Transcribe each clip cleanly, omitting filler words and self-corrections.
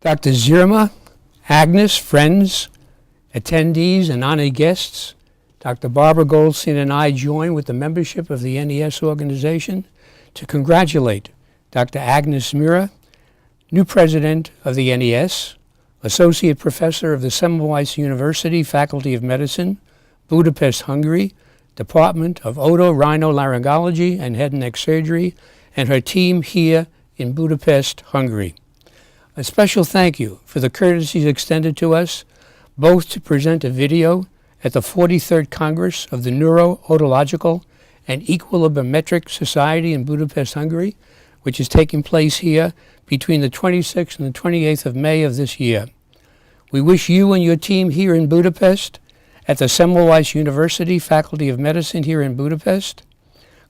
Dr. Zirma, Agnes, friends, attendees, and honored guests, Dr. Barbara Goldstein and I join with the membership of the NES organization to congratulate Dr. Agnes Mira, new president of the NES, associate professor of the Semmelweis University Faculty of Medicine, Budapest, Hungary, Department of Otorhinolaryngology and Head and Neck Surgery, and her team here in Budapest, Hungary. A special thank you for the courtesies extended to us, both to present a video at the 43rd Congress of the Neuro-Otological and Equilibrimetric Society in Budapest, Hungary, which is taking place here between the 26th and the 28th of May of this year. We wish you and your team here in Budapest, at the Semmelweis University Faculty of Medicine here in Budapest,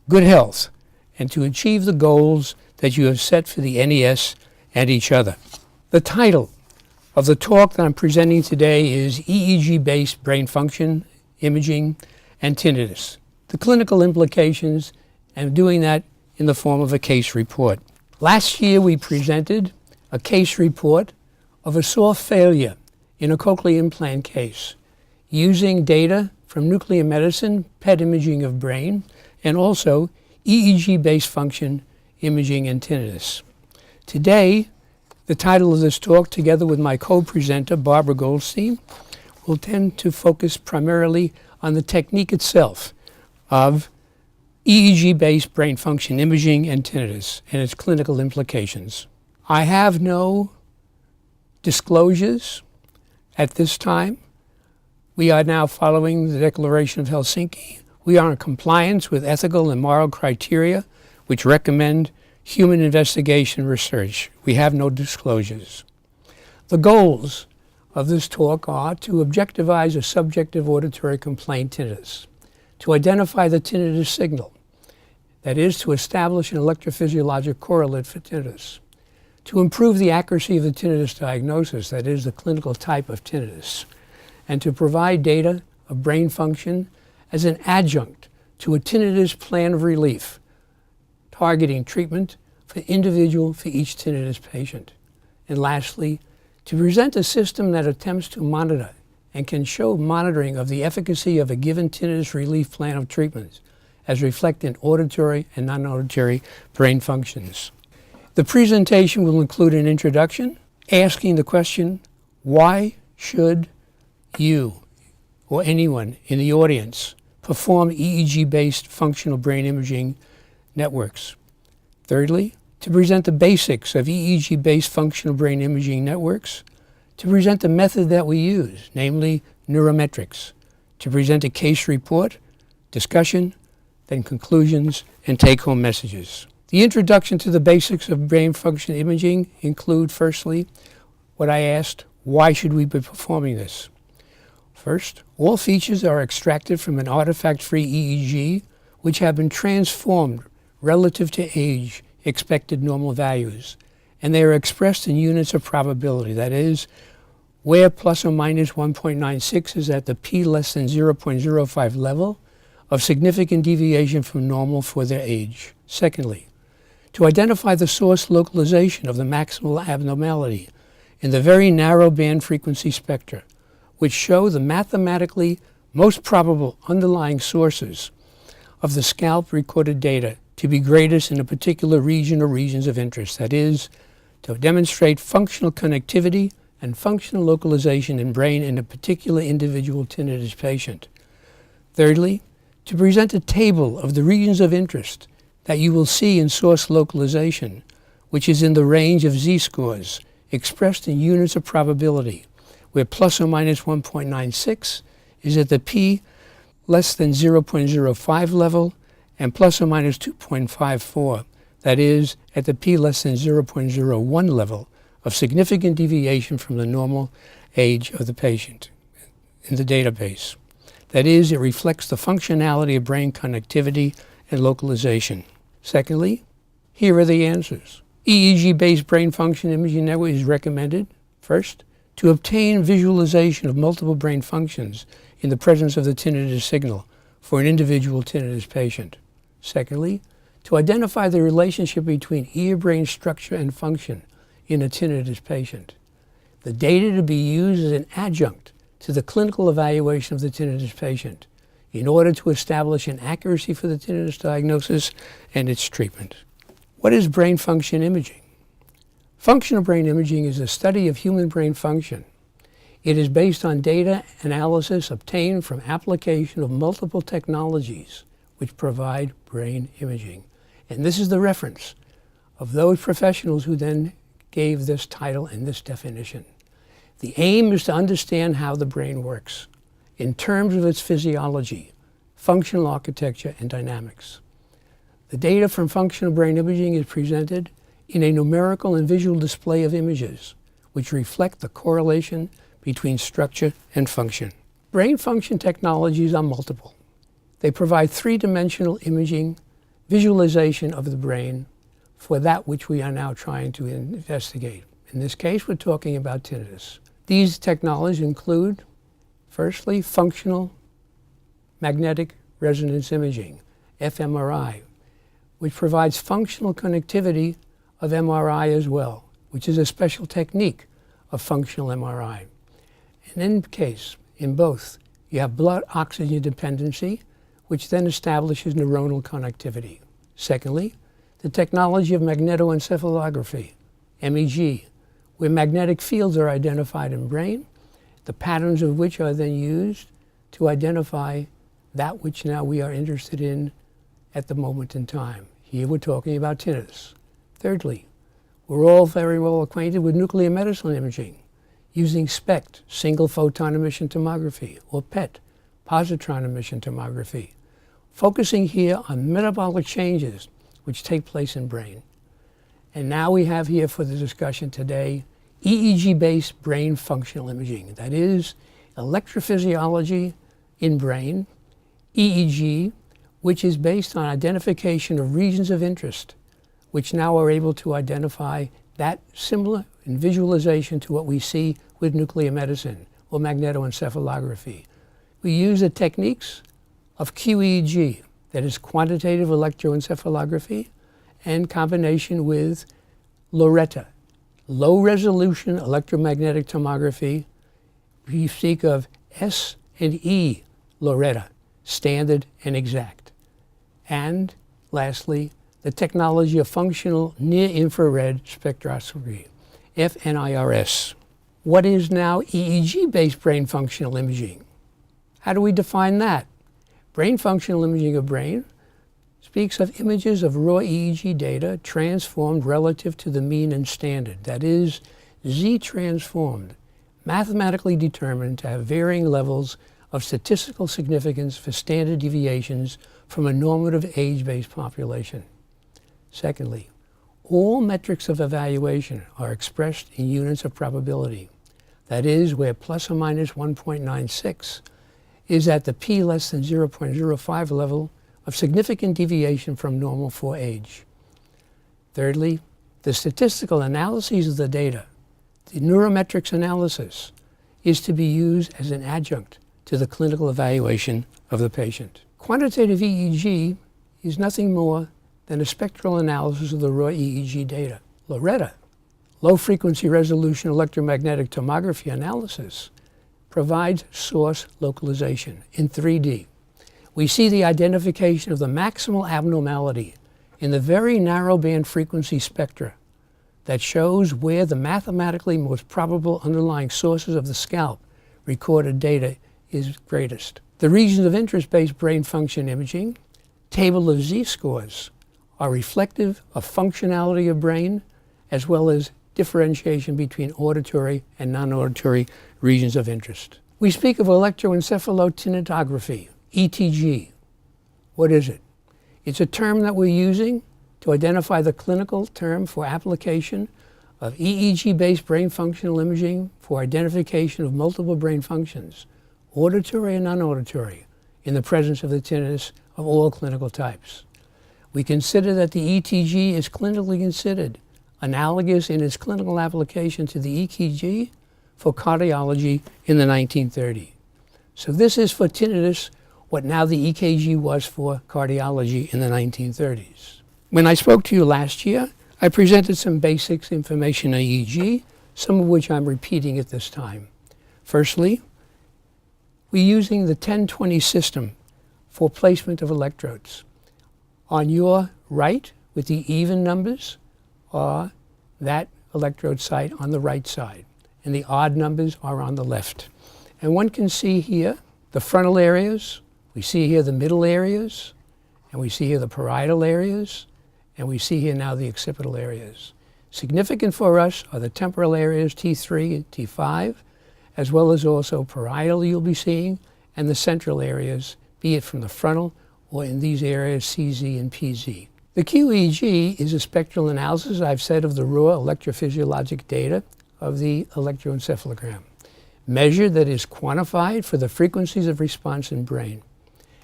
good health, and to achieve the goals that you have set for the NES and each other. The title of the talk that I'm presenting today is EEG-based brain function, imaging, and tinnitus, the clinical implications, and doing that in the form of a case report. Last year we presented a case report of a soft failure in a cochlear implant case using data from nuclear medicine, PET imaging of brain, and also EEG-based function, imaging, and tinnitus. Today, the title of this talk, together with my co-presenter, Barbara Goldstein, will tend to focus primarily on the technique itself of EEG-based brain function imaging and tinnitus and its clinical implications. I have no disclosures at this time. We are now following the Declaration of Helsinki. We are in compliance with ethical and moral criteria which recommend human investigation research. We have no disclosures. The goals of this talk are to objectivize a subjective auditory complaint, tinnitus, to identify the tinnitus signal, that is, to establish an electrophysiologic correlate for tinnitus, to improve the accuracy of the tinnitus diagnosis, that is, the clinical type of tinnitus, and to provide data of brain function as an adjunct to a tinnitus plan of relief, targeting treatment for each tinnitus patient. And lastly, to present a system that attempts to monitor and can show monitoring of the efficacy of a given tinnitus relief plan of treatments as reflected in auditory and non-auditory brain functions. The presentation will include an introduction asking the question, why should you or anyone in the audience perform EEG-based functional brain imaging networks? Thirdly, to present the basics of EEG-based functional brain imaging networks, to present the method that we use, namely Neurometrics, to present a case report, discussion, then conclusions, and take-home messages. The introduction to the basics of brain function imaging include, firstly, what I asked, why should we be performing this? First, all features are extracted from an artifact-free EEG, which have been transformed relative to age, expected normal values, and they are expressed in units of probability. That is, where plus or minus 1.96 is at the p less than 0.05 level of significant deviation from normal for their age. Secondly, to identify the source localization of the maximal abnormality in the very narrow band frequency spectra, which show the mathematically most probable underlying sources of the scalp recorded data to be greatest in a particular region or regions of interest. That is, to demonstrate functional connectivity and functional localization in brain in a particular individual tinnitus patient. Thirdly, to present a table of the regions of interest that you will see in source localization, which is in the range of z-scores expressed in units of probability, where plus or minus 1.96 is at the p less than 0.05 level and plus or minus 2.54, that is, at the p less than 0.01 level of significant deviation from the normal age of the patient in the database. That is, it reflects the functionality of brain connectivity and localization. Secondly, here are the answers. EEG-based brain function imaging network is recommended, first, to obtain visualization of multiple brain functions in the presence of the tinnitus signal for an individual tinnitus patient. Secondly, to identify the relationship between ear-brain structure and function in a tinnitus patient. The data to be used as an adjunct to the clinical evaluation of the tinnitus patient in order to establish an accuracy for the tinnitus diagnosis and its treatment. What is brain function imaging? Functional brain imaging is a study of human brain function. It is based on data analysis obtained from application of multiple technologies which provide brain imaging. And this is the reference of those professionals who then gave this title and this definition. The aim is to understand how the brain works in terms of its physiology, functional architecture, and dynamics. The data from functional brain imaging is presented in a numerical and visual display of images which reflect the correlation between structure and function. Brain function technologies are multiple. They provide three-dimensional imaging, visualization of the brain for that which we are now trying to investigate. In this case, we're talking about tinnitus. These technologies include, firstly, functional magnetic resonance imaging, fMRI, which provides functional connectivity of MRI as well, which is a special technique of functional MRI. And in both, you have blood oxygen dependency, which then establishes neuronal connectivity. Secondly, the technology of magnetoencephalography, MEG, where magnetic fields are identified in brain, the patterns of which are then used to identify that which now we are interested in at the moment in time. Here we're talking about tinnitus. Thirdly, we're all very well acquainted with nuclear medicine imaging, using SPECT, single photon emission tomography, or PET, positron emission tomography, focusing here on metabolic changes which take place in brain. And now we have here for the discussion today EEG-based brain functional imaging. That is electrophysiology in brain, EEG, which is based on identification of regions of interest, which now are able to identify that similar in visualization to what we see with nuclear medicine or magnetoencephalography. We use the techniques of QEEG, that is quantitative electroencephalography, and combination with LORETA, low resolution electromagnetic tomography. We speak of S and E LORETA, standard and exact. And lastly, the technology of functional near-infrared spectroscopy, FNIRS. What is now EEG-based brain functional imaging? How do we define that? Brain functional imaging of brain speaks of images of raw EEG data transformed relative to the mean and standard. That is, Z-transformed, mathematically determined to have varying levels of statistical significance for standard deviations from a normative age-based population. Secondly, all metrics of evaluation are expressed in units of probability. That is, where plus or minus 1.96 is at the p less than 0.05 level of significant deviation from normal for age. Thirdly, the statistical analyses of the data, the neurometrics analysis, is to be used as an adjunct to the clinical evaluation of the patient. Quantitative EEG is nothing more than a spectral analysis of the raw EEG data. LORETA, low frequency resolution electromagnetic tomography analysis, provides source localization in 3D. We see the identification of the maximal abnormality in the very narrow band frequency spectra that shows where the mathematically most probable underlying sources of the scalp recorded data is greatest. The regions of interest-based brain function imaging, table of Z-scores, are reflective of functionality of brain as well as differentiation between auditory and non-auditory regions of interest. We speak of electroencephalotinitography, ETG. What is it? It's a term that we're using to identify the clinical term for application of EEG-based brain functional imaging for identification of multiple brain functions, auditory and non-auditory, in the presence of the tinnitus of all clinical types. We consider that the ETG is clinically considered analogous in its clinical application to the EKG for cardiology in the 1930s. So this is for tinnitus what now the EKG was for cardiology in the 1930s. When I spoke to you last year, I presented some basics information on EEG, some of which I'm repeating at this time. Firstly, we're using the 10-20 system for placement of electrodes. On your right, with the even numbers, are that electrode site on the right side, and the odd numbers are on the left. And one can see here the frontal areas, we see here the middle areas, and we see here the parietal areas, and we see here now the occipital areas. Significant for us are the temporal areas T3 and T5, as well as also parietal you'll be seeing, and the central areas, be it from the frontal or in these areas CZ and PZ. The QEEG is a spectral analysis, I've said, of the raw electrophysiologic data of the electroencephalogram, measure that is quantified for the frequencies of response in brain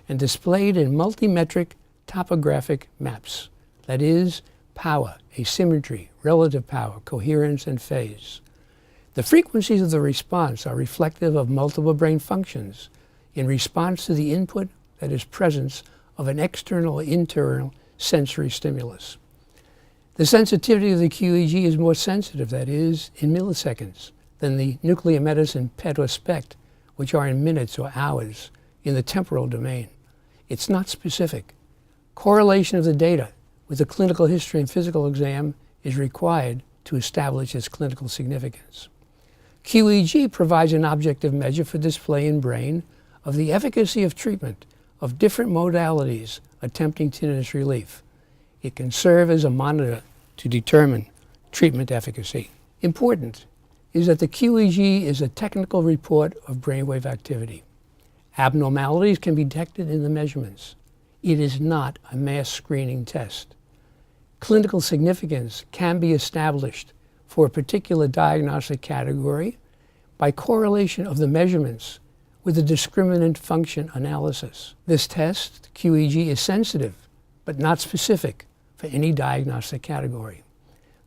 and displayed in multimetric topographic maps, that is, power, asymmetry, relative power, coherence, and phase. The frequencies of the response are reflective of multiple brain functions in response to the input, that is, presence of an external or internal sensory stimulus. The sensitivity of the QEEG is more sensitive, that is, in milliseconds, than the nuclear medicine PET or SPECT, which are in minutes or hours in the temporal domain. It's not specific. Correlation of the data with the clinical history and physical exam is required to establish its clinical significance. QEEG provides an objective measure for display in brain of the efficacy of treatment of different modalities attempting tinnitus relief. It can serve as a monitor to determine treatment efficacy. Important is that the QEEG is a technical report of brainwave activity. Abnormalities can be detected in the measurements. It is not a mass screening test. Clinical significance can be established for a particular diagnostic category by correlation of the measurements with the discriminant function analysis. This test, QEEG, is sensitive but not specific for any diagnostic category.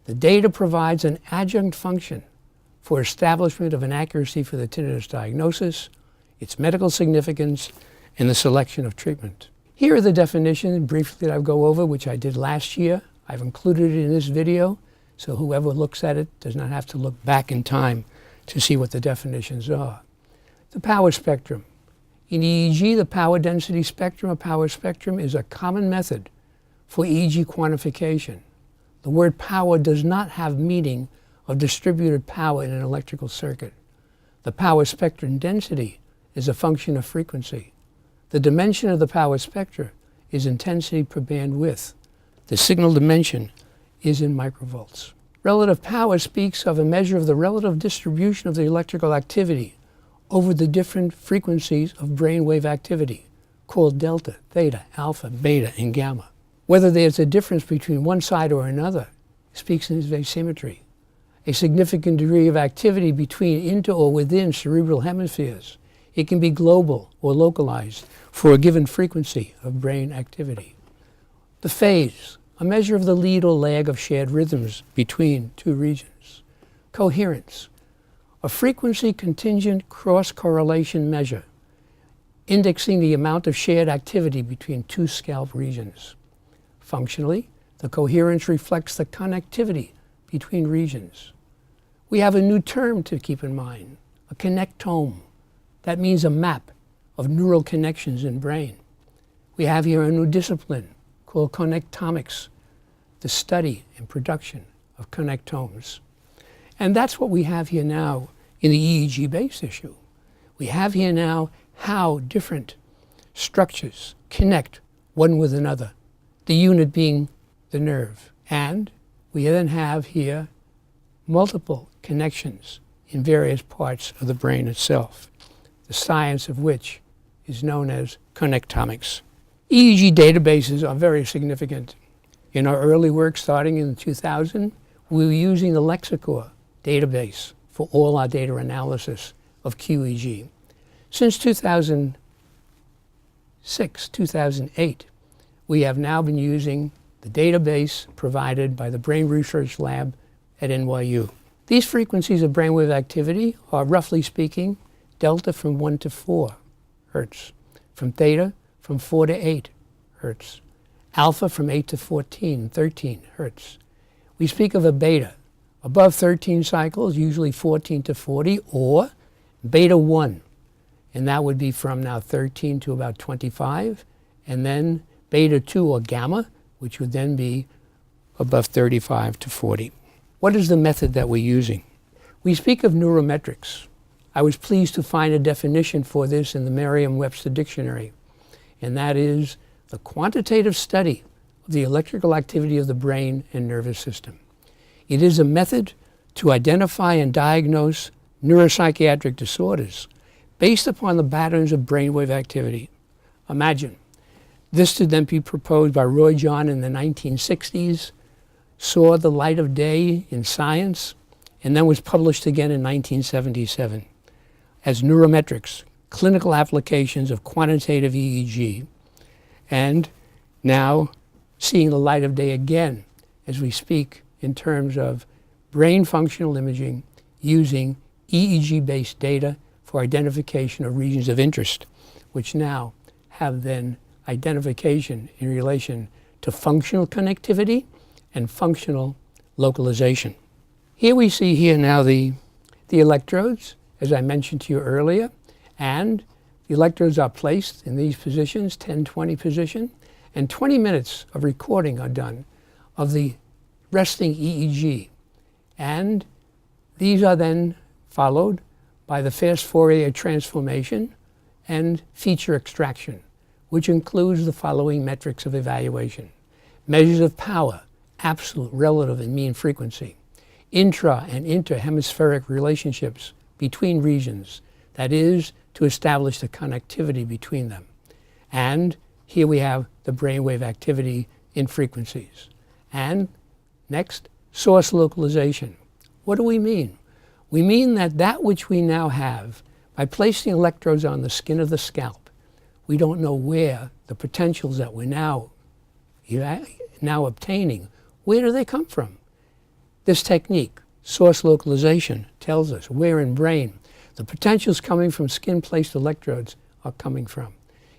The data provides an adjunct function for establishment of an accuracy for the tinnitus diagnosis, its medical significance, and the selection of treatment. Here are the definitions briefly that I'll go over, which I did last year. I've included it in this video, so whoever looks at it does not have to look back in time to see what the definitions are. The power spectrum. In EEG, the power density spectrum or power spectrum is a common method for EEG quantification. The word power does not have meaning of distributed power in an electrical circuit. The power spectrum density is a function of frequency. The dimension of the power spectra is intensity per bandwidth. The signal dimension is in microvolts. Relative power speaks of a measure of the relative distribution of the electrical activity over the different frequencies of brainwave activity, called delta, theta, alpha, beta, and gamma. Whether there's a difference between one side or another speaks in asymmetry. A significant degree of activity between into or within cerebral hemispheres. It can be global or localized for a given frequency of brain activity. The phase, a measure of the lead or lag of shared rhythms between two regions. Coherence, a frequency contingent cross-correlation measure, indexing the amount of shared activity between two scalp regions. Functionally, the coherence reflects the connectivity between regions. We have a new term to keep in mind, a connectome. That means a map of neural connections in brain. We have here a new discipline called connectomics, the study and production of connectomes. And that's what we have here now in the EEG-based issue. We have here now how different structures connect one with another, the unit being the nerve. And we then have here multiple connections in various parts of the brain itself, the science of which is known as connectomics. EEG databases are very significant. In our early work starting in 2000, we were using the Lexicor database for all our data analysis of QEEG. Since 2006, 2008, we have now been using the database provided by the Brain Research Lab at NYU. These frequencies of brainwave activity are, roughly speaking, delta from 1 to 4 hertz, from theta from 4 to 8 hertz, alpha from 8 to 14, 13 hertz. We speak of a beta Above 13 cycles, usually 14 to 40, or beta 1, and that would be from now 13 to about 25, and then beta 2 or gamma, which would then be above 35 to 40. What is the method that we're using? We speak of neurometrics. I was pleased to find a definition for this in the Merriam-Webster dictionary, and that is the quantitative study of the electrical activity of the brain and nervous system. It is a method to identify and diagnose neuropsychiatric disorders based upon the patterns of brainwave activity. Imagine, this to then be proposed by Roy John in the 1960s, saw the light of day in Science, and then was published again in 1977 as Neurometrics, Clinical Applications of Quantitative EEG, and now seeing the light of day again as we speak in terms of brain functional imaging using EEG-based data for identification of regions of interest, which now have then identification in relation to functional connectivity and functional localization. Here we see here now the electrodes, as I mentioned to you earlier, and the electrodes are placed in these positions, 10-20 position, and 20 minutes of recording are done of the resting EEG. And these are then followed by the fast Fourier transformation and feature extraction, which includes the following metrics of evaluation: measures of power, absolute, relative, and mean frequency, intra and interhemispheric relationships between regions, that is, to establish the connectivity between them. And here we have the brainwave activity in frequencies. And next, source localization. What do we mean? We mean that which we now have, by placing electrodes on the skin of the scalp, we don't know where the potentials that we're now obtaining, where do they come from? This technique, source localization, tells us where in brain the potentials coming from skin-placed electrodes are coming from.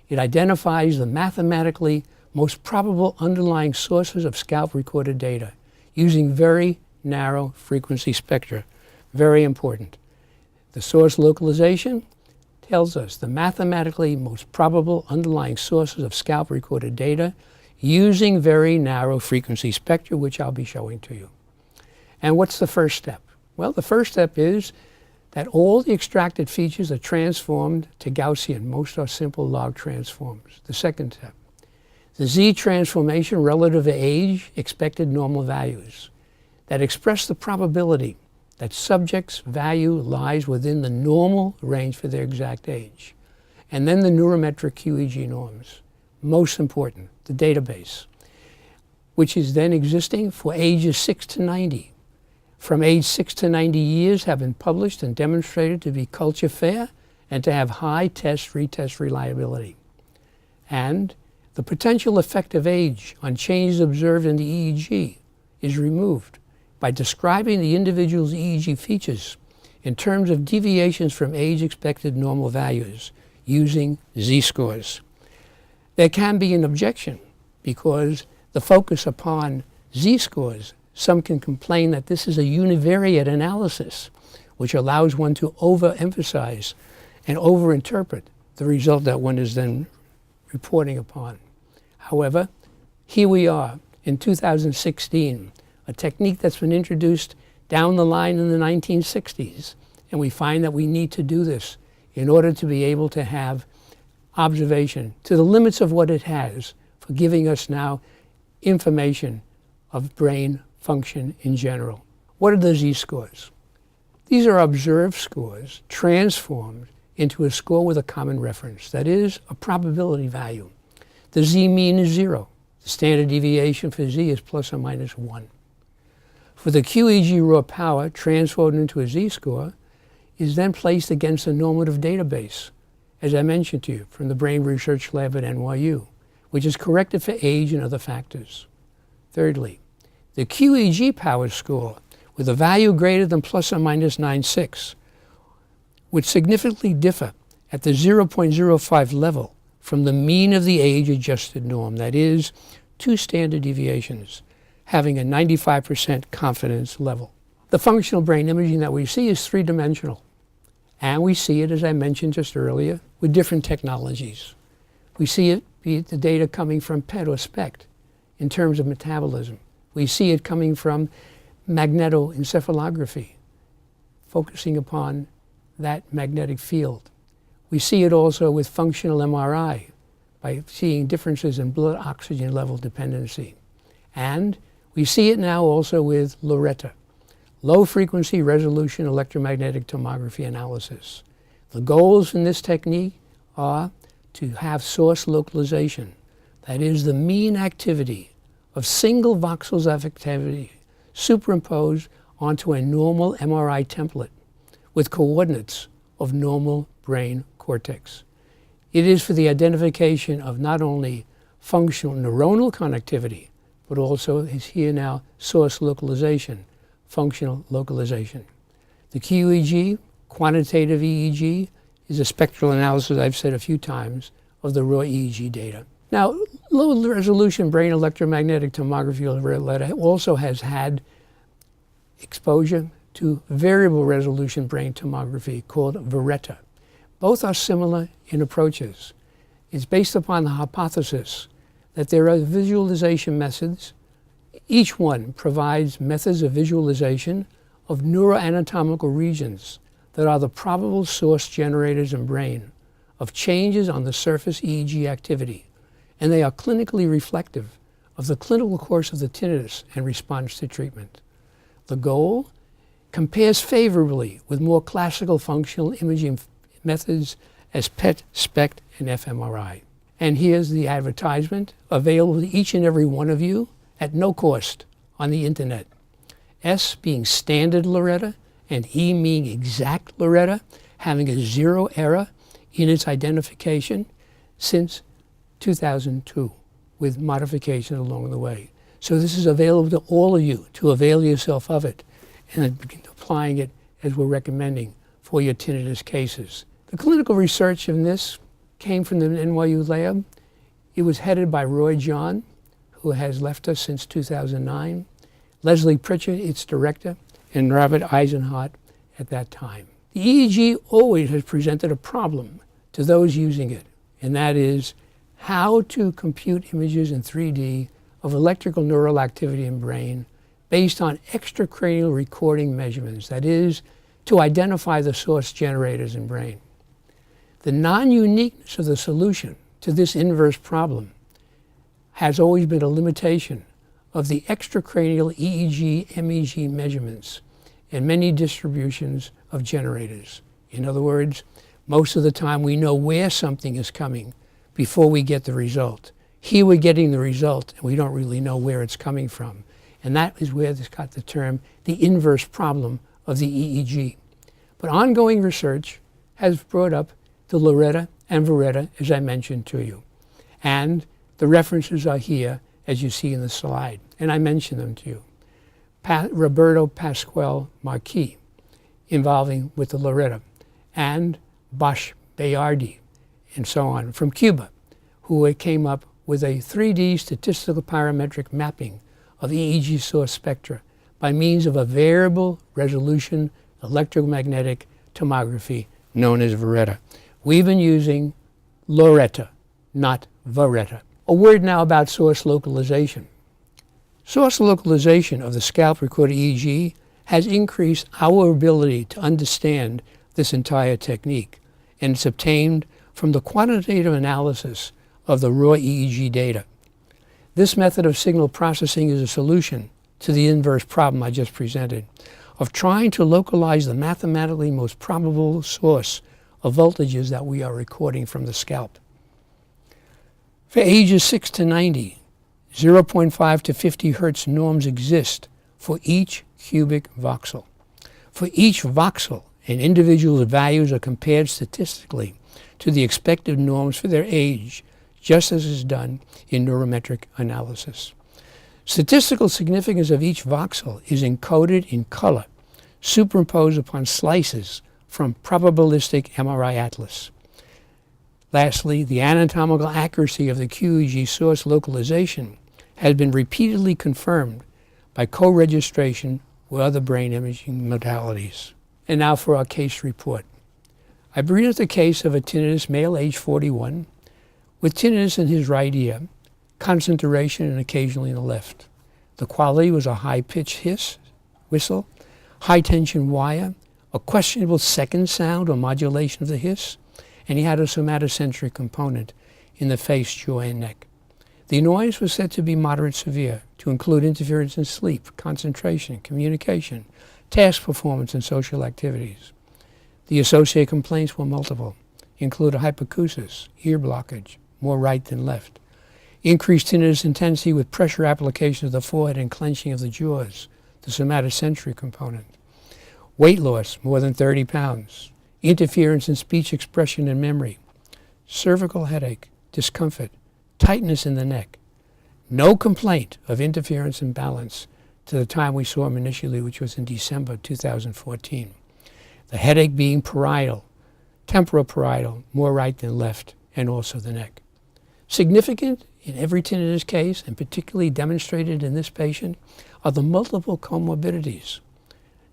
It identifies the mathematically most probable underlying sources of scalp-recorded data using very narrow frequency spectra. Very important. The source localization tells us the mathematically most probable underlying sources of scalp-recorded data using very narrow frequency spectra, which I'll be showing to you. And what's the first step? Well, the first step is that all the extracted features are transformed to Gaussian. Most are simple log transforms. The second step, the Z transformation relative to age, expected normal values that express the probability that subject's value lies within the normal range for their exact age. And then the neurometric QEEG norms. Most important, the database, which is then existing for ages 6 to 90. From age 6 to 90 years have been published and demonstrated to be culture fair and to have high retest reliability. And the potential effect of age on changes observed in the EEG is removed by describing the individual's EEG features in terms of deviations from age expected normal values using Z-scores. There can be an objection because the focus upon Z-scores, some can complain that this is a univariate analysis, which allows one to overemphasize and overinterpret the result that one is then reporting upon. However, here we are in 2016, a technique that's been introduced down the line in the 1960s, and we find that we need to do this in order to be able to have observation to the limits of what it has for giving us now information of brain function in general. What are the Z-scores? These are observed scores transformed into a score with a common reference, that is, a probability value. The Z-mean is 0. The standard deviation for Z is plus or minus 1. For the QEEG raw power transformed into a Z-score is then placed against a normative database, as I mentioned to you, from the Brain Research Lab at NYU, which is corrected for age and other factors. Thirdly, the QEEG power score with a value greater than plus or minus 9.6 would significantly differ at the 0.05 level from the mean of the age-adjusted norm, that is, 2 standard deviations, having a 95% confidence level. The functional brain imaging that we see is three-dimensional. And we see it, as I mentioned just earlier, with different technologies. We see it, be it the data coming from PET or SPECT in terms of metabolism. We see it coming from magnetoencephalography, focusing upon that magnetic field. We see it also with functional MRI by seeing differences in blood oxygen level dependency. And we see it now also with LORETA, low frequency resolution electromagnetic tomography analysis. The goals in this technique are to have source localization, that is the mean activity of single voxels of activity superimposed onto a normal MRI template with coordinates of normal brain cortex. It is for the identification of not only functional neuronal connectivity, but also is here now source localization, functional localization. The QEEG, quantitative EEG, is a spectral analysis, I've said a few times, of the raw EEG data. Now, low-resolution brain electromagnetic tomography also has had exposure to variable resolution brain tomography called VERETA. Both are similar in approaches. It's based upon the hypothesis that there are visualization methods. Each one provides methods of visualization of neuroanatomical regions that are the probable source generators in brain of changes on the surface EEG activity, and they are clinically reflective of the clinical course of the tinnitus and response to treatment. The goal compares favorably with more classical functional imaging methods as PET, SPECT, and fMRI. And here's the advertisement available to each and every one of you at no cost on the internet. S being standard LORETA and E being exact LORETA, having a zero error in its identification since 2002 with modification along the way. So this is available to all of you to avail yourself of it and begin applying it as we're recommending for your tinnitus cases. The clinical research in this came from the NYU lab. It was headed by Roy John, who has left us since 2009, Leslie Pritchard, its director, and Robert Eisenhart at that time. The EEG always has presented a problem to those using it, and that is how to compute images in 3D of electrical neural activity in brain based on extracranial recording measurements, that is, to identify the source generators in brain. The non-uniqueness of the solution to this inverse problem has always been a limitation of the extracranial EEG, MEG measurements and many distributions of generators. In other words, most of the time we know where something is coming before we get the result. Here we're getting the result and we don't really know where it's coming from. And that is where this got the term, the inverse problem of the EEG. But ongoing research has brought up the LORETA and VERETA, as I mentioned to you. And the references are here, as you see in the slide, and I mentioned them to you. Roberto Pascual Marquis, involving with the LORETA, and Bosch Bayardi, and so on, from Cuba, who came up with a 3D statistical parametric mapping of EEG source spectra by means of a variable resolution electromagnetic tomography known as VERETA. We've been using LORETA, not VERETA. A word now about source localization. Source localization of the scalp recorded EEG has increased our ability to understand this entire technique, and it's obtained from the quantitative analysis of the raw EEG data. This method of signal processing is a solution to the inverse problem I just presented of trying to localize the mathematically most probable source of voltages that we are recording from the scalp. For ages 6 to 90, 0.5 to 50 hertz norms exist for each cubic voxel. For each voxel, an individual's values are compared statistically to the expected norms for their age, just as is done in neurometric analysis. Statistical significance of each voxel is encoded in color, superimposed upon slices from probabilistic MRI atlas. Lastly, the anatomical accuracy of the QEEG source localization has been repeatedly confirmed by co-registration with other brain imaging modalities. And now for our case report. I presented the case of a tinnitus male, age 41, with tinnitus in his right ear, constant duration and occasionally in the left. The quality was a high-pitched hiss, whistle, high-tension wire, a questionable second sound or modulation of the hiss, and he had a somatosensory component in the face, jaw, and neck. The noise was said to be moderate severe, to include interference in sleep, concentration, communication, task performance, and social activities. The associated complaints were multiple, included hypoacusis, ear blockage, more right than left, increased tinnitus intensity with pressure application of the forehead and clenching of the jaws, the somatosensory component, weight loss, more than 30 pounds, interference in speech expression and memory, cervical headache, discomfort, tightness in the neck, no complaint of interference in balance to the time we saw him initially, which was in December 2014. The headache being parietal, temporal parietal, more right than left, and also the neck. Significant in every tinnitus case, and particularly demonstrated in this patient, are the multiple comorbidities.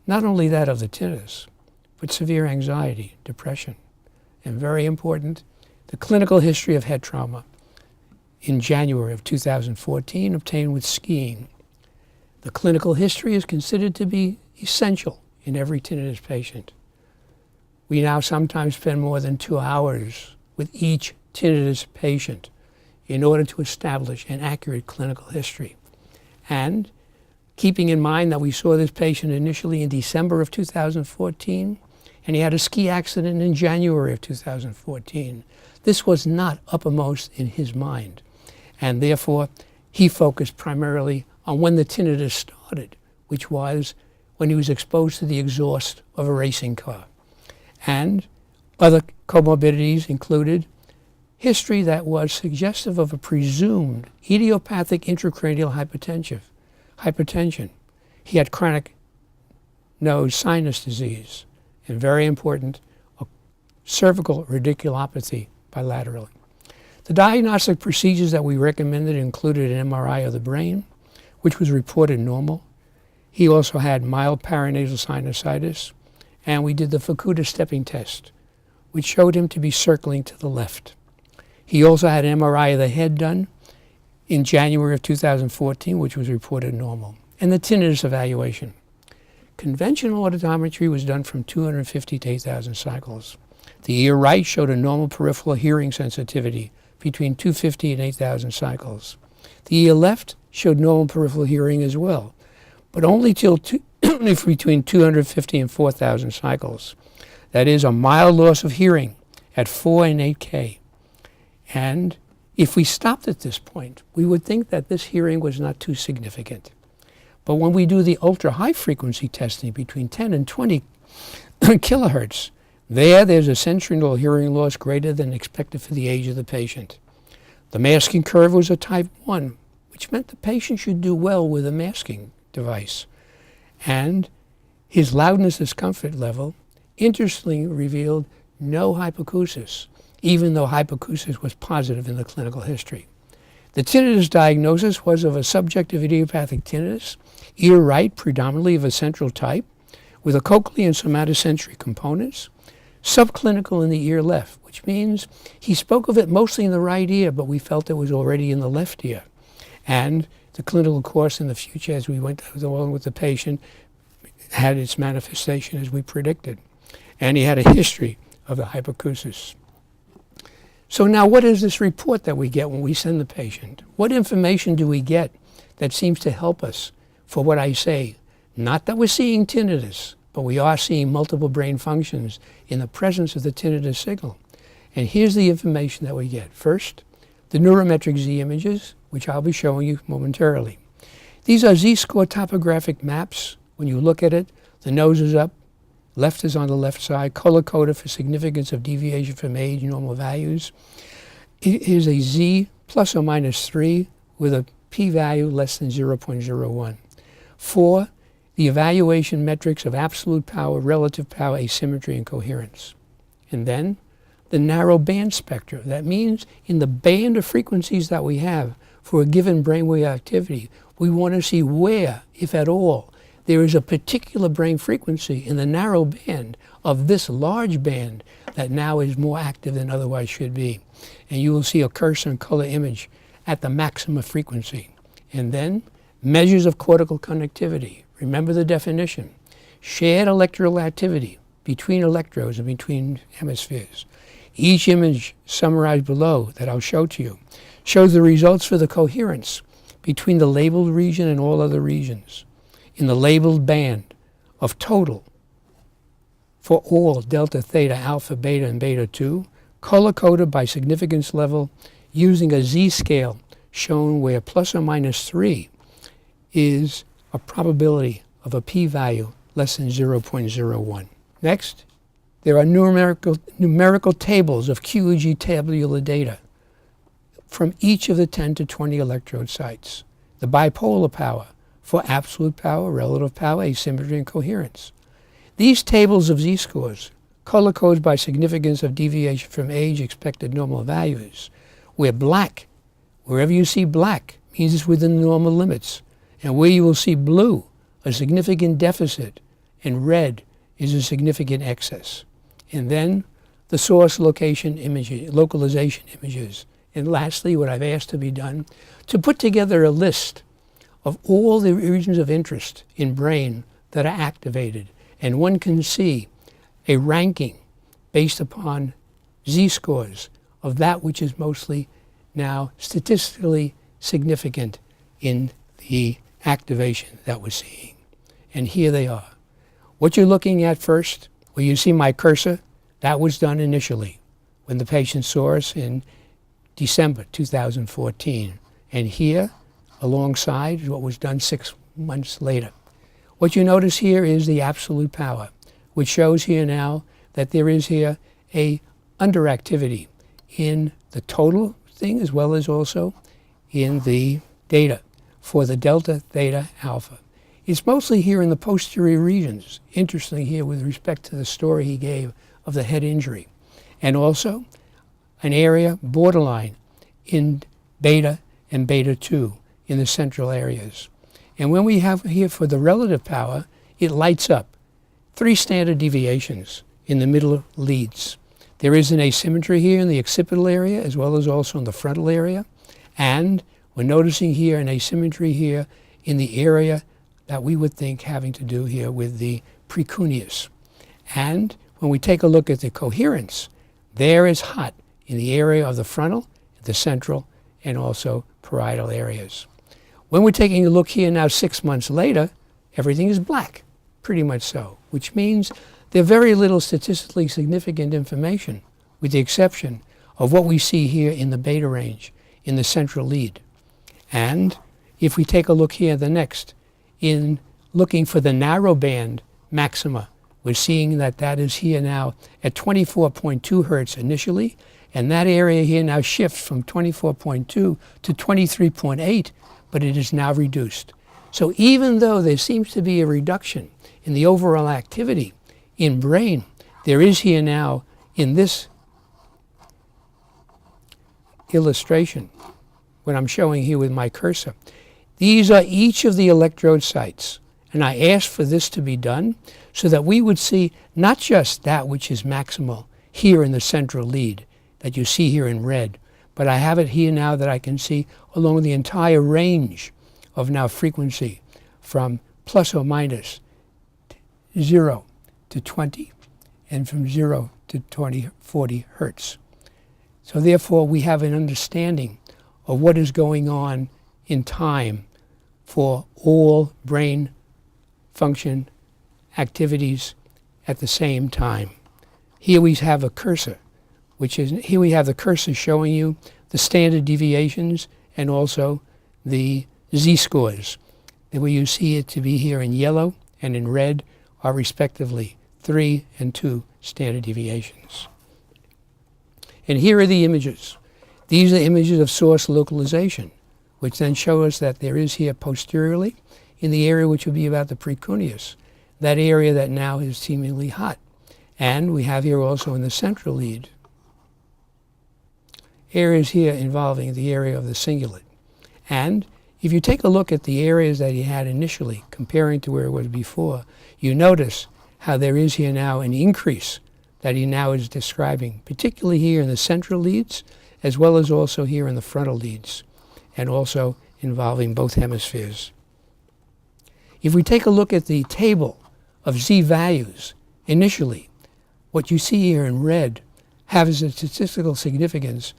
Not only that of the tinnitus, but severe anxiety, depression, and very important, the clinical history of head trauma in January of 2014 obtained with skiing. The clinical history is considered to be essential in every tinnitus patient. We now sometimes spend more than 2 hours with each tinnitus patient in order to establish an accurate clinical history. And keeping in mind that we saw this patient initially in December of 2014, and he had a ski accident in January of 2014, this was not uppermost in his mind. And therefore, he focused primarily on when the tinnitus started, which was when he was exposed to the exhaust of a racing car. And other comorbidities included history that was suggestive of a presumed idiopathic intracranial hypertension. He had chronic nose sinus disease, and very important, a cervical radiculopathy bilaterally. The diagnostic procedures that we recommended included an MRI of the brain, which was reported normal. He also had mild paranasal sinusitis, and we did the Fukuda stepping test, which showed him to be circling to the left. He also had an MRI of the head done in January of 2014, which was reported normal, and the tinnitus evaluation. Conventional auditometry was done from 250 to 8,000 cycles. The ear right showed a normal peripheral hearing sensitivity between 250 and 8,000 cycles. The ear left showed normal peripheral hearing as well, but only between 250 and 4,000 cycles. That is a mild loss of hearing at 4 and 8K. And if we stopped at this point, we would think that this hearing was not too significant. But when we do the ultra-high frequency testing between 10 and 20 kilohertz, there's a sensorineural hearing loss greater than expected for the age of the patient. The masking curve was a type 1, which meant the patient should do well with a masking device. And his loudness discomfort level interestingly revealed no hypoacusis, even though hypoacusis was positive in the clinical history. The tinnitus diagnosis was of a subjective idiopathic tinnitus, ear right predominantly of a central type, with a cochlear and somatosensory components, subclinical in the ear left, which means he spoke of it mostly in the right ear, but we felt it was already in the left ear. And the clinical course in the future, as we went along with the patient, had its manifestation as we predicted. And he had a history of the hypoacusis. So now what is this report that we get when we send the patient? What information do we get that seems to help us for what I say? Not that we're seeing tinnitus, but we are seeing multiple brain functions in the presence of the tinnitus signal. And here's the information that we get. First, the Neurometrics Z images, which I'll be showing you momentarily. These are Z-score topographic maps. When you look at it, the nose is up, left is on the left side, color-coded for significance of deviation from age normal values. It is a Z plus or minus 3 with a p-value less than 0.01. 4, the evaluation metrics of absolute power, relative power, asymmetry, and coherence. And then the narrow band spectra. That means in the band of frequencies that we have for a given brainwave activity, we want to see where, if at all, there is a particular brain frequency in the narrow band of this large band that now is more active than otherwise should be. And you will see a cursor and color image at the maximum frequency. And then measures of cortical conductivity. Remember the definition. Shared electrical activity between electrodes and between hemispheres. Each image summarized below that I'll show to you shows the results for the coherence between the labeled region and all other regions in the labeled band of total for all delta, theta, alpha, beta, and beta 2, color-coded by significance level using a z-scale shown where plus or minus 3 is a probability of a p-value less than 0.01. Next, there are numerical tables of QEEG tabular data from each of the 10 to 20 electrode sites. The bipolar power for absolute power, relative power, asymmetry, and coherence. These tables of z-scores, color codes by significance of deviation from age expected normal values, where black, wherever you see black, means it's within the normal limits, and where you will see blue, a significant deficit, and red is a significant excess. And then the source location images, localization images. And lastly, what I've asked to be done, to put together a list of all the regions of interest in brain that are activated. And one can see a ranking based upon z-scores of that which is mostly now statistically significant in the activation that we're seeing. And here they are. What you're looking at first, where you see my cursor, that was done initially when the patient saw us in December 2014. And here, alongside, is what was done 6 months later. What you notice here is the absolute power, which shows here now that there is here a underactivity in the total thing as well as also in the data for the delta, theta, alpha. It's mostly here in the posterior regions, interestingly here with respect to the story he gave of the head injury, and also an area borderline in beta and beta 2 in the central areas. And when we have here for the relative power, it lights up 3 standard deviations in the middle leads. There is an asymmetry here in the occipital area as well as also in the frontal area. And we're noticing here an asymmetry here in the area that we would think having to do here with the precuneus. And when we take a look at the coherence, there is hot in the area of the frontal, the central, and also parietal areas. When we're taking a look here now 6 months later, everything is black, pretty much so, which means there's very little statistically significant information with the exception of what we see here in the beta range in the central lead. And if we take a look here the next, in looking for the narrow band maxima, we're seeing that that is here now at 24.2 hertz initially, and that area here now shifts from 24.2 to 23.8, but it is now reduced. So even though there seems to be a reduction in the overall activity in brain, there is here now in this illustration, what I'm showing here with my cursor, these are each of the electrode sites. And I asked for this to be done so that we would see not just that which is maximal here in the central lead that you see here in red, but I have it here now that I can see along the entire range of now frequency from plus or minus 0 to 20 and from 0 to 40 hertz. So therefore we have an understanding of what is going on in time for all brain function activities at the same time. Here we have a cursor, here we have the cursor showing you the standard deviations and also the z-scores. And where you see it to be here in yellow and in red are respectively 3 and 2 standard deviations. And here are the images. These are images of source localization, which then show us that there is here posteriorly in the area which would be about the precuneus, that area that now is seemingly hot. And we have here also in the central lead areas here involving the area of the cingulate. And If you take a look at the areas that he had initially, comparing to where it was before, you notice how there is here now an increase that he now is describing, particularly here in the central leads, as well as also here in the frontal leads, and also involving both hemispheres. If we take a look at the table of Z values initially, what you see here in red has a statistical significance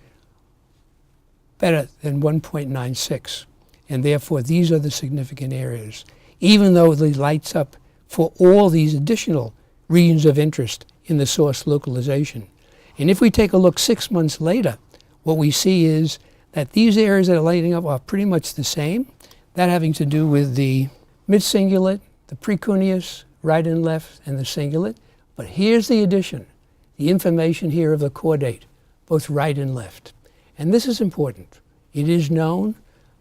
better than 1.96. And therefore, these are the significant areas, even though it lights up for all these additional regions of interest in the source localization. And if we take a look 6 months later, what we see is that these areas that are lighting up are pretty much the same, that having to do with the mid-cingulate, the precuneus, right and left, and the cingulate. But here's the addition, the information here of the caudate, both right and left. And this is important. It is known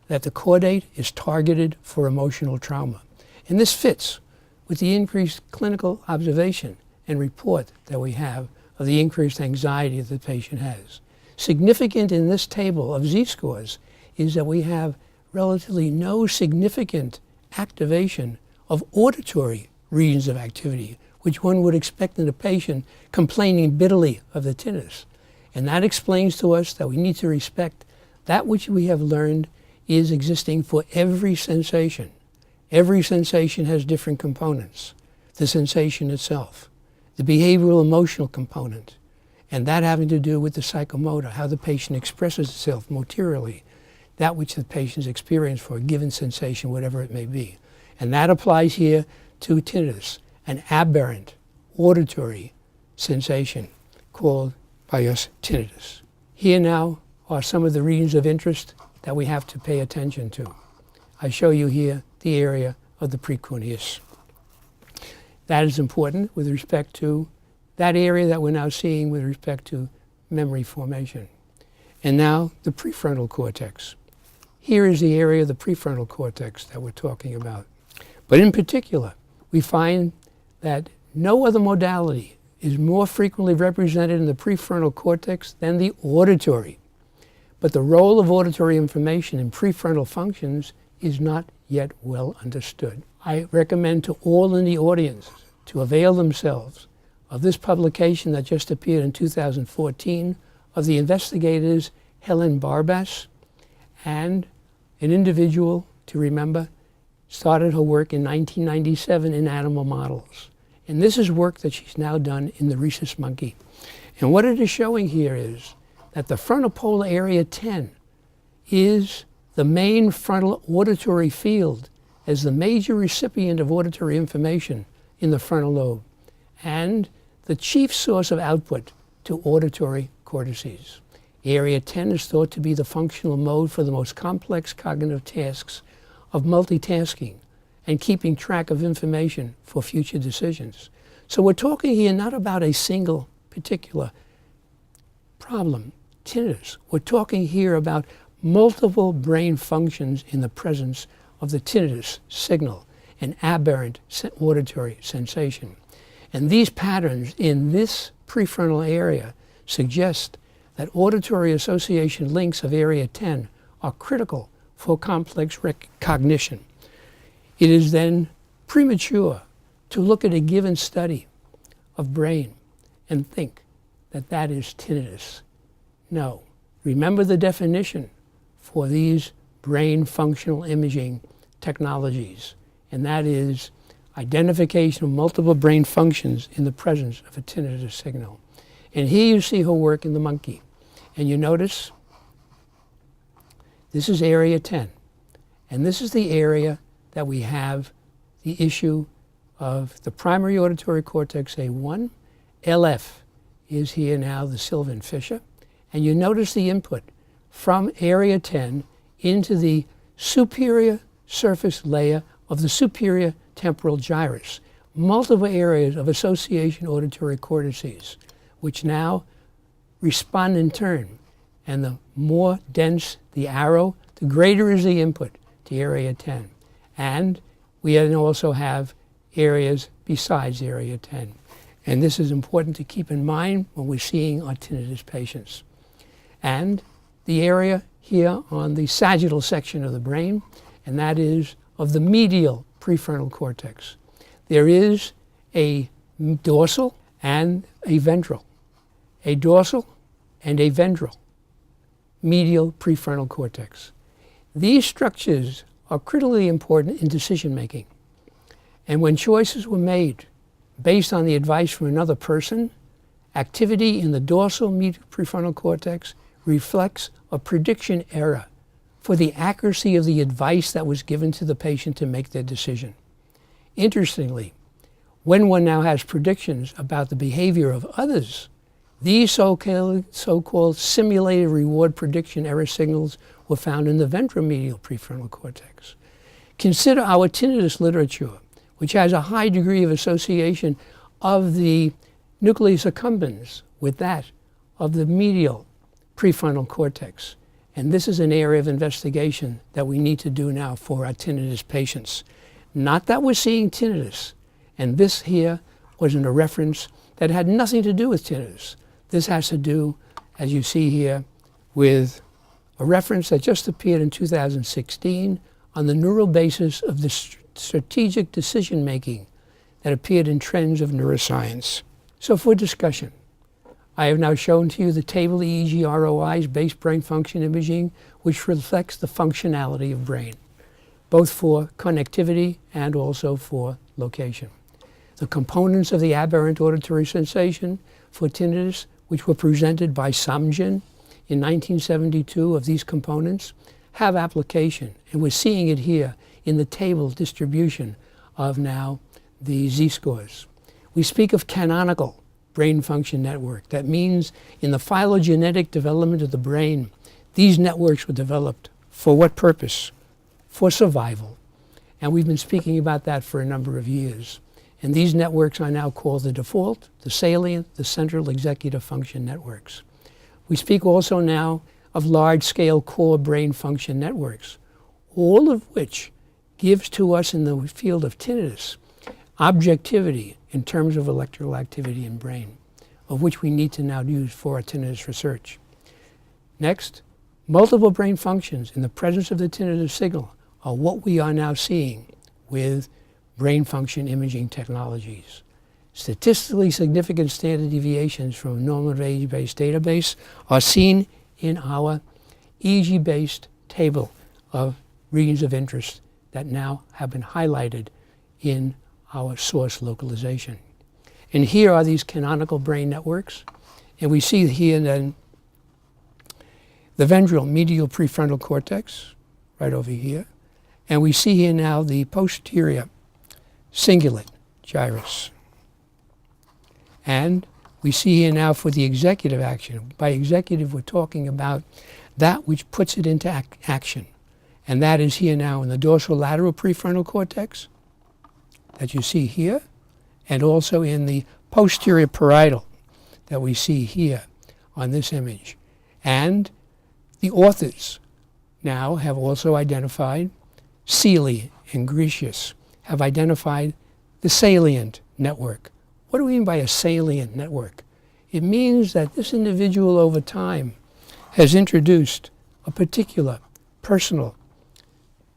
that the caudate is targeted for emotional trauma. And this fits with the increased clinical observation and report that we have of the increased anxiety that the patient has. Significant in this table of Z-scores is that we have relatively no significant activation of auditory regions of activity, which one would expect in a patient complaining bitterly of the tinnitus. And that explains to us that we need to respect that which we have learned is existing for every sensation. Every sensation has different components. The sensation itself, the behavioral emotional component, and that having to do with the psychomotor, how the patient expresses itself motorially, that which the patient's experience for a given sensation, whatever it may be. And that applies here to tinnitus, an aberrant auditory sensation called by us tinnitus. Here now are some of the regions of interest that we have to pay attention to. I show you here the area of the precuneus. That is important with respect to that area that we're now seeing with respect to memory formation. And now the prefrontal cortex. Here is the area of the prefrontal cortex that we're talking about. But in particular, we find that no other modality is more frequently represented in the prefrontal cortex than the auditory. But the role of auditory information in prefrontal functions is not yet well understood. I recommend to all in the audience to avail themselves of this publication that just appeared in 2014 of the investigators Helen Barbas and an individual, to remember, started her work in 1997 in animal models. And this is work that she's now done in the rhesus monkey. And what it is showing here is that the frontal polar area 10 is the main frontal auditory field as the major recipient of auditory information in the frontal lobe and the chief source of output to auditory cortices. Area 10 is thought to be the functional mode for the most complex cognitive tasks of multitasking and keeping track of information for future decisions. So we're talking here not about a single particular problem, tinnitus. We're talking here about multiple brain functions in the presence of the tinnitus signal, an aberrant auditory sensation. And these patterns in this prefrontal area suggest that auditory association links of area 10 are critical for complex cognition. It is then premature to look at a given study of brain and think that that is tinnitus. No. Remember the definition for these brain functional imaging technologies, and that is identification of multiple brain functions in the presence of a tinnitus signal. And here you see her work in the monkey. And you notice this is area 10. And this is the area that we have the issue of the primary auditory cortex A1. LF is here now the Sylvan fissure. And you notice the input from area 10 into the superior surface layer of the superior temporal gyrus. Multiple areas of association auditory cortices, which now respond in turn. And the more dense the arrow, the greater is the input to area 10. And we then also have areas besides area 10. And this is important to keep in mind when we're seeing our tinnitus patients. And the area here on the sagittal section of the brain, and that is of the medial prefrontal cortex. There is a dorsal and a ventral, a dorsal and a ventral medial prefrontal cortex. These structures are critically important in decision making. And when choices were made based on the advice from another person, activity in the dorsal medial prefrontal cortex reflects a prediction error for the accuracy of the advice that was given to the patient to make their decision. Interestingly, when one now has predictions about the behavior of others, these so-called simulated reward prediction error signals were found in the ventromedial prefrontal cortex. Consider our tinnitus literature, which has a high degree of association of the nucleus accumbens with that of the medial prefrontal cortex. And this is an area of investigation that we need to do now for our tinnitus patients. Not that we're seeing tinnitus, and this here wasn't a reference that had nothing to do with tinnitus. This has to do, as you see here, with a reference that just appeared in 2016 on the neural basis of the strategic decision making that appeared in Trends of Neuroscience. So for discussion, I have now shown to you the table EEG ROIs based brain function imaging, which reflects the functionality of brain, both for connectivity and also for location. The components of the aberrant auditory sensation for tinnitus, which were presented by Samjin in 1972 of these components, have application, and we're seeing it here in the table distribution of now the Z-scores. We speak of canonical brain function network. That means in the phylogenetic development of the brain, these networks were developed for what purpose? For survival. And we've been speaking about that for a number of years. And these networks are now called the default, the salient, the central executive function networks. We speak also now of large-scale core brain function networks, all of which gives to us in the field of tinnitus objectivity in terms of electrical activity in brain, of which we need to now use for our tinnitus research. Next, multiple brain functions in the presence of the tinnitus signal are what we are now seeing with brain function imaging technologies. Statistically significant standard deviations from a normal age-based database are seen in our EEG-based table of regions of interest that now have been highlighted in our source localization. And here are these canonical brain networks. And we see here then the ventral medial prefrontal cortex, right over here. And we see here now the posterior cingulate gyrus. And we see here now for the executive action. By executive, we're talking about that which puts it into action. And that is here now in the dorsolateral prefrontal cortex that you see here, and also in the posterior parietal that we see here on this image. And the authors now have also identified, Seeley and Grecius have identified the salient network. What do we mean by a salient network? It means that this individual over time has introduced a particular personal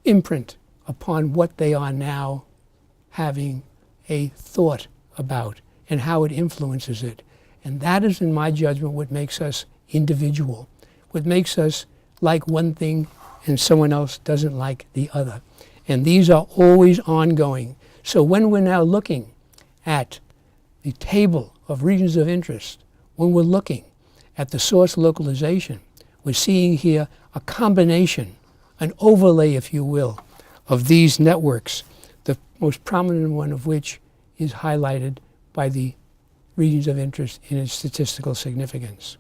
imprint upon what they are now having a thought about and how it influences it. And that is, in my judgment, what makes us individual, what makes us like one thing and someone else doesn't like the other. And these are always ongoing. So when we're now looking at the table of regions of interest, when we're looking at the source localization, we're seeing here a combination, an overlay, if you will, of these networks, the most prominent one of which is highlighted by the regions of interest in its statistical significance.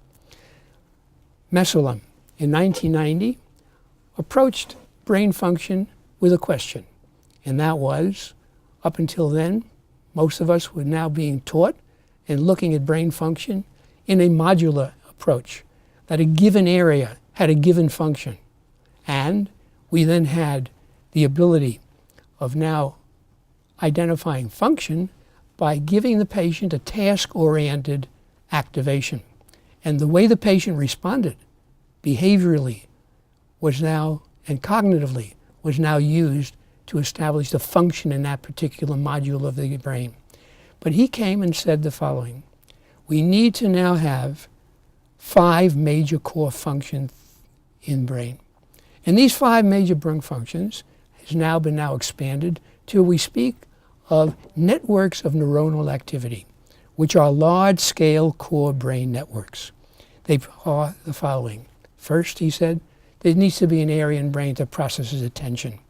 Mesolem, in 1990, approached brain function with a question, and that was, up until then, most of us were now being taught and looking at brain function in a modular approach, that a given area had a given function. And we then had the ability of now identifying function by giving the patient a task-oriented activation. And the way the patient responded behaviorally was now, and cognitively, was now used to establish the function in that particular module of the brain. But he came and said the following: we need to now have 5 major core functions in brain. And these 5 major brain functions has now been expanded till we speak of networks of neuronal activity, which are large-scale core brain networks. They are the following. First, he said, there needs to be an area in brain that processes attention,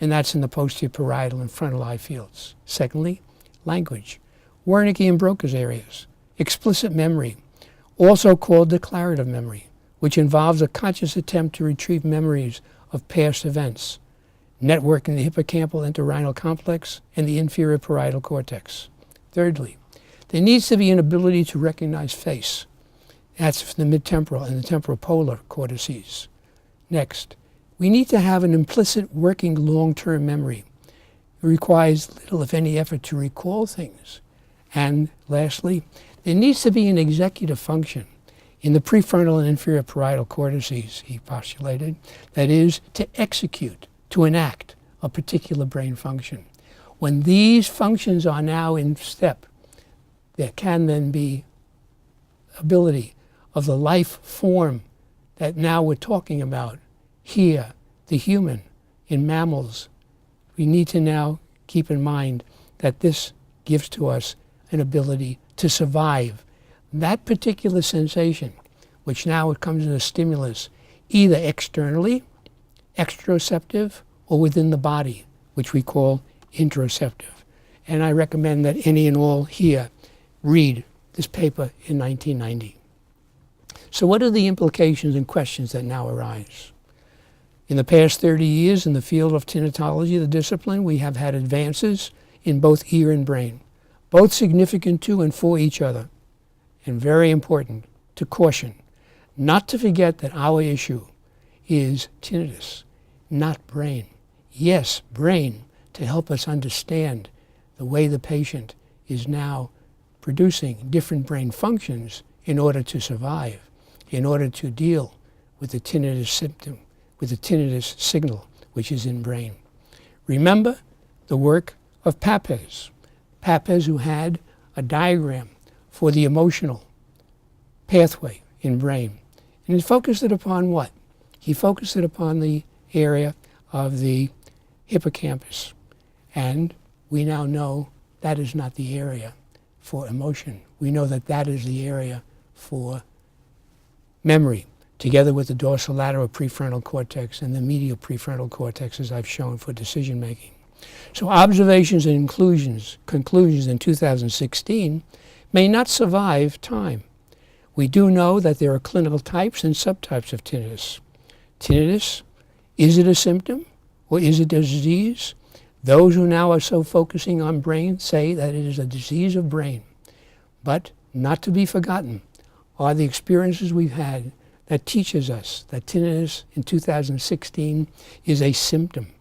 and that's in the posterior parietal and frontal eye fields. Secondly, language, Wernicke and Broca's areas, explicit memory, also called declarative memory, which involves a conscious attempt to retrieve memories of past events, networking the hippocampal entorhinal complex and the inferior parietal cortex. Thirdly, there needs to be an ability to recognize face. That's the midtemporal and the temporal polar cortices. Next, we need to have an implicit working long-term memory. It requires little, if any, effort to recall things. And lastly, there needs to be an executive function in the prefrontal and inferior parietal cortices, he postulated, that is, to execute, to enact a particular brain function. When these functions are now in step, there can then be ability of the life form that now we're talking about here, the human, in mammals. We need to now keep in mind that this gives to us an ability to survive. That particular sensation, which now it comes as a stimulus, either externally, exteroceptive, or within the body, which we call interoceptive. And I recommend that any and all here read this paper in 1990. So what are the implications and questions that now arise? In the past 30 years in the field of tinnitus, the discipline, we have had advances in both ear and brain, both significant to and for each other, and very important to caution, not to forget that our issue is tinnitus, not brain. Yes, brain, to help us understand the way the patient is now producing different brain functions in order to survive, in order to deal with the tinnitus symptom, with the tinnitus signal, which is in brain. Remember the work of Papez, who had a diagram for the emotional pathway in brain. And he focused it upon what? He focused it upon the area of the hippocampus. And we now know that is not the area for emotion. We know that that is the area for memory, together with the dorsolateral prefrontal cortex and the medial prefrontal cortex, as I've shown, for decision making. So observations and conclusions in 2016 may not survive time. We do know that there are clinical types and subtypes of tinnitus. Tinnitus, is it a symptom or is it a disease? Those who now are so focusing on brain say that it is a disease of brain. But not to be forgotten are the experiences we've had that teaches us that tinnitus in 2016 is a symptom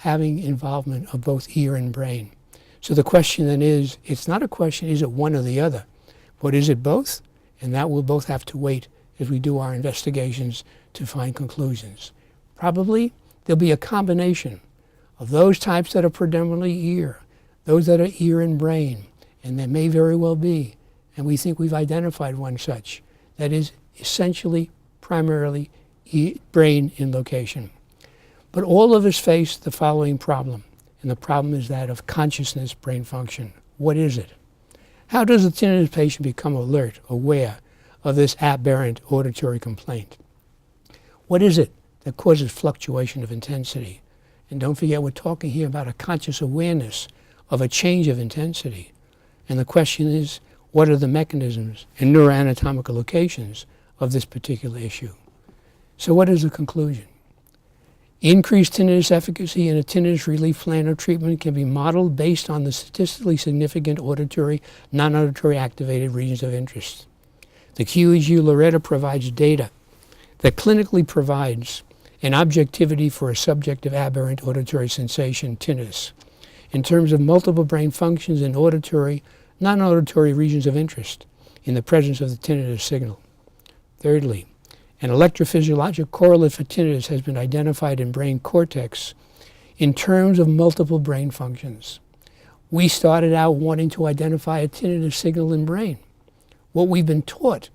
having involvement of both ear and brain. So the question then is, it's not a question, is it one or the other, but is it both? And that we'll both have to wait as we do our investigations to find conclusions. Probably there'll be a combination of those types that are predominantly ear, those that are ear and brain, and there may very well be, and we think we've identified one such, that is essentially, primarily brain in location. But all of us face the following problem, and the problem is that of consciousness brain function. What is it? How does a tinnitus patient become alert, aware of this aberrant auditory complaint? What is it that causes fluctuation of intensity? And don't forget, we're talking here about a conscious awareness of a change of intensity. And the question is, what are the mechanisms and neuroanatomical locations of this particular issue? So what is the conclusion? Increased tinnitus efficacy in a tinnitus relief plan of treatment can be modeled based on the statistically significant auditory, non-auditory activated regions of interest. The QEEG Loretta provides data that clinically provides an objectivity for a subjective aberrant auditory sensation, tinnitus, in terms of multiple brain functions in auditory, non-auditory regions of interest in the presence of the tinnitus signal. Thirdly, An electrophysiologic correlate for tinnitus has been identified in brain cortex in terms of multiple brain functions. We started out wanting to identify a tinnitus signal in brain. What we've been taught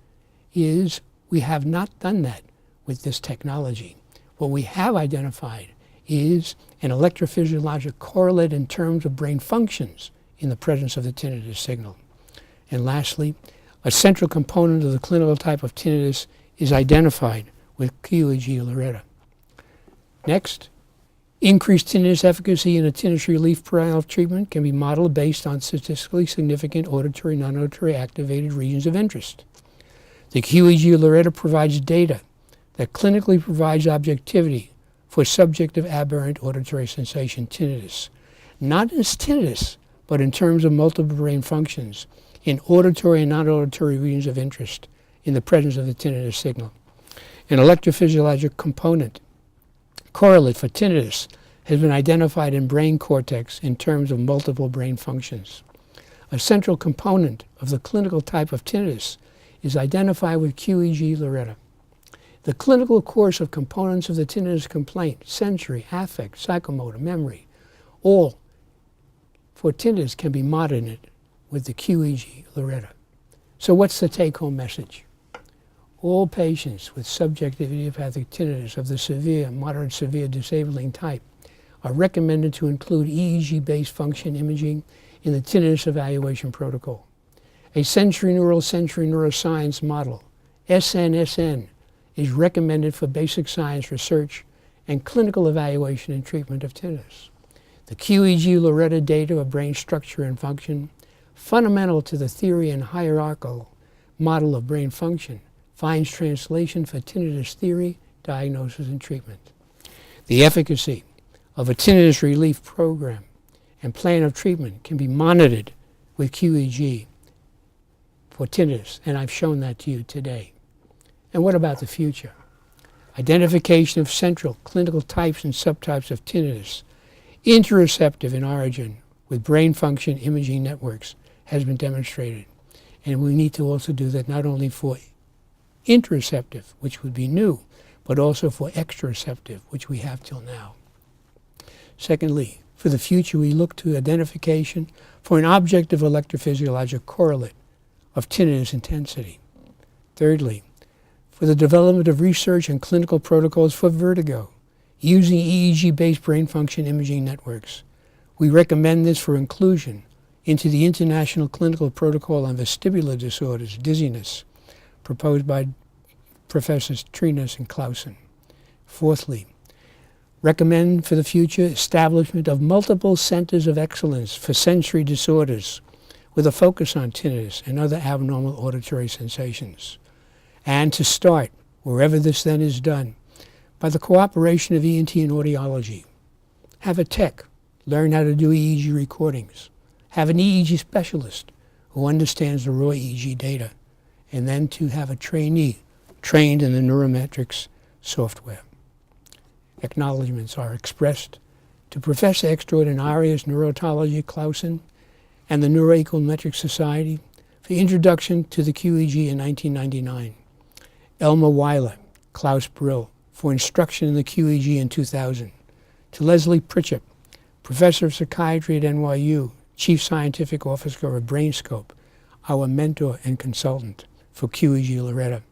is we have not done that with this technology. What we have identified is an electrophysiologic correlate in terms of brain functions in the presence of the tinnitus signal. And lastly, a central component of the clinical type of tinnitus is identified with QEEG Loretta. Next, increased tinnitus efficacy in a tinnitus relief trial of treatment can be modeled based on statistically significant auditory, non-auditory activated regions of interest. The QEEG Loretta provides data that clinically provides objectivity for subjective aberrant auditory sensation tinnitus, not as tinnitus, but in terms of multiple brain functions in auditory and non-auditory regions of interest in the presence of the tinnitus signal. An electrophysiologic component correlate for tinnitus has been identified in brain cortex in terms of multiple brain functions. A central component of the clinical type of tinnitus is identified with QEEG Loretta. The clinical course of components of the tinnitus complaint, sensory, affect, psychomotor, memory, all for tinnitus can be monitored with the QEEG Loretta. So what's the take-home message? All patients with subjective idiopathic tinnitus of the severe, moderate severe disabling type are recommended to include EEG-based function imaging in the tinnitus evaluation protocol. A sensory neuroscience model, SNSN, is recommended for basic science research and clinical evaluation and treatment of tinnitus. The QEEG Loretta data of brain structure and function, fundamental to the theory and hierarchical model of brain function, finds translation for tinnitus theory, diagnosis, and treatment. The efficacy of a tinnitus relief program and plan of treatment can be monitored with QEEG for tinnitus, and I've shown that to you today. And what about the future? Identification of central clinical types and subtypes of tinnitus, interoceptive in origin with brain function imaging networks, has been demonstrated. And we need to also do that not only for interoceptive, which would be new, but also for exteroceptive, which we have till now. Secondly, for the future, we look to identification for an objective electrophysiologic correlate of tinnitus intensity. Thirdly, for the development of research and clinical protocols for vertigo using EEG-based brain function imaging networks. We recommend this for inclusion into the International Clinical Protocol on Vestibular Disorders, dizziness, proposed by Professors Trinas and Clausen. Fourthly, recommend for the future establishment of multiple centers of excellence for sensory disorders with a focus on tinnitus and other abnormal auditory sensations. And to start, wherever this then is done, by the cooperation of ENT and audiology. Have a tech learn how to do EEG recordings. Have an EEG specialist who understands the raw EEG data, and then to have a trainee trained in the Neurometrics software. Acknowledgements are expressed to Professor Extraordinarius Neurotology Clausen and the Neurometrics Society for introduction to the QEEG in 1999. Elmer Weiler, Klaus Brill, for instruction in the QEEG in 2000. To Leslie Pritchett, Professor of Psychiatry at NYU, Chief Scientific Officer of BrainScope, our mentor and consultant for QEEG Loretta.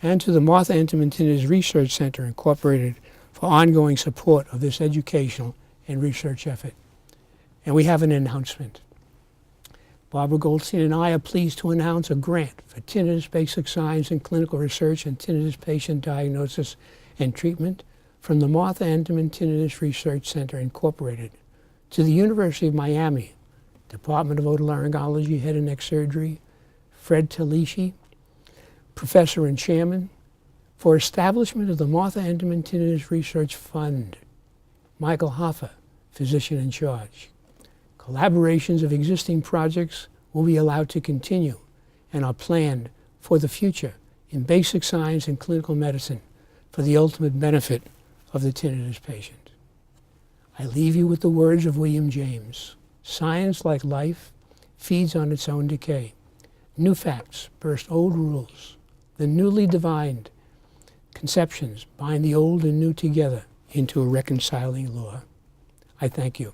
And to the Martha Enterman Tinnitus Research Center, Incorporated, for ongoing support of this educational and research effort. And we have an announcement. Barbara Goldstein and I are pleased to announce a grant for tinnitus basic science and clinical research and tinnitus patient diagnosis and treatment from the Martha Enterman Tinnitus Research Center, Incorporated, to the University of Miami, Department of Otolaryngology, Head and Neck Surgery, Fred Talishi, Professor and Chairman, for establishment of the Martha Enterman Tinnitus Research Fund. Michael Hoffa, Physician in Charge. Collaborations of existing projects will be allowed to continue and are planned for the future in basic science and clinical medicine for the ultimate benefit of the tinnitus patient. I leave you with the words of William James. Science, like life, feeds on its own decay. New facts burst old rules. The newly divined conceptions bind the old and new together into a reconciling law. I thank you.